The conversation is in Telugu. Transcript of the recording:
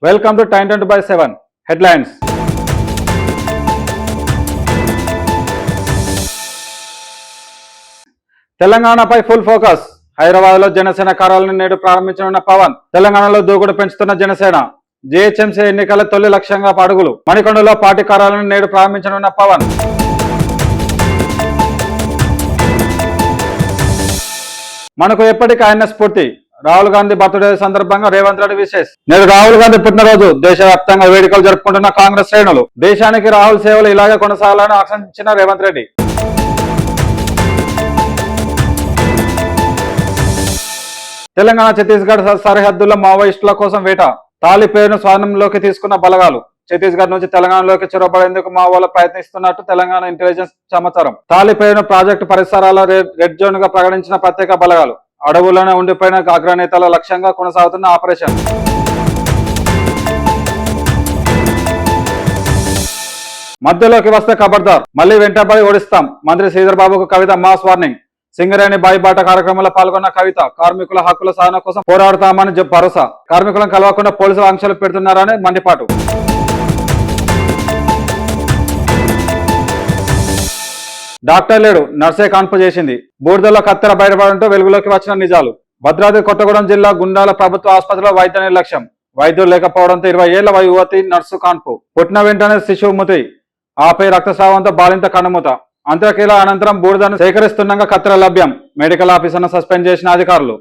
Welcome to Time 20/7 Headlines. తెలంగాణపై ఫుల్ ఫోకస్. హైదరాబాద్లో జనసేన కార్యాలయాన్ని నేడు ప్రారంభించనున్న పవన్. తెలంగాణలో దూకుడు పెంచుతున్న జనసేన. జీహెచ్ఎంసీ ఎన్నికల తొలి లక్ష్యంగా అడుగులు. మణికొండలో పార్టీ కార్యాలయాన్ని నేడు ప్రారంభించనున్న పవన్. మనకు ఎప్పటికీ ఆయన స్ఫూర్తి. రాహుల్ గాంధీ బర్త్డే సందర్భంగా రేవంత్ రెడ్డి విశేష్. నేడు రాహుల్ గాంధీ పుట్టినరోజు. దేశవ్యాప్తంగా వేడుకలు జరుపుకుంటున్న కాంగ్రెస్ శ్రేణులు. దేశానికి రాహుల్ సేవలు ఇలాగే కొనసాగాలని ఆకాంక్షించిన రేవంత్ రెడ్డి. తెలంగాణ ఛత్తీస్గఢ్ సరిహద్దుల్లో మావోయిస్టుల కోసం వేట. తాలి పేరును స్వాధీనంలోకి తీసుకున్న బలగాలు. ఛత్తీస్గఢ్ నుంచి తెలంగాణలోకి చొరబడేందుకు మావోలు ప్రయత్నిస్తున్నట్టు తెలంగాణ ఇంటెలిజెన్స్ సమాచారం. తాలి పేరును ప్రాజెక్టు పరిసరాల రెడ్ జోన్ గా ప్రకటించిన ప్రత్యేక బలగాలు. అడవుల్లోనే ఉండిపోయిన అగ్రనేతల లక్ష్యంగా కొనసాగుతున్న ఆపరేషన్. మధ్యలోకి వస్తే ఖబర్దార్, మళ్లీ వెంటబడి ఓడిస్తాం. మంత్రి శ్రీధర్ బాబుకు కవిత మాస్ వార్నింగ్. సింగరేణి బాయిబాట కార్యక్రమంలో పాల్గొన్న కవిత. కార్మికుల హక్కుల సాధన కోసం పోరాడతామని భరోసా. కార్మికులను కలవకుండా పోలీసులు ఆంక్షలు పెడుతున్నారని మండిపాటు. డాక్టర్ లేడు, నర్సే కాన్పు చేసింది. బూడిదలో కత్తెర బయటపడంతో వెలుగులోకి వచ్చిన నిజాలు. భద్రాద్రి కొత్తగూడెం జిల్లా గుండాల ప్రభుత్వ ఆసుపత్రిలో వైద్య నిర్లక్ష్యం. వైద్యులు లేకపోవడంతో 20 ఏళ్ల యువతి నర్సు కాన్పు. పుట్టిన వెంటనే శిశువు మృతి. ఆపై రక్తస్రావంతో బాలింత కన్నుమూత. అంత్యక్రియల అనంతరం బూడిదను సేకరిస్తుండగా కత్తెర లభ్యం. మెడికల్ ఆఫీసర్ను సస్పెండ్ చేసిన అధికారులు.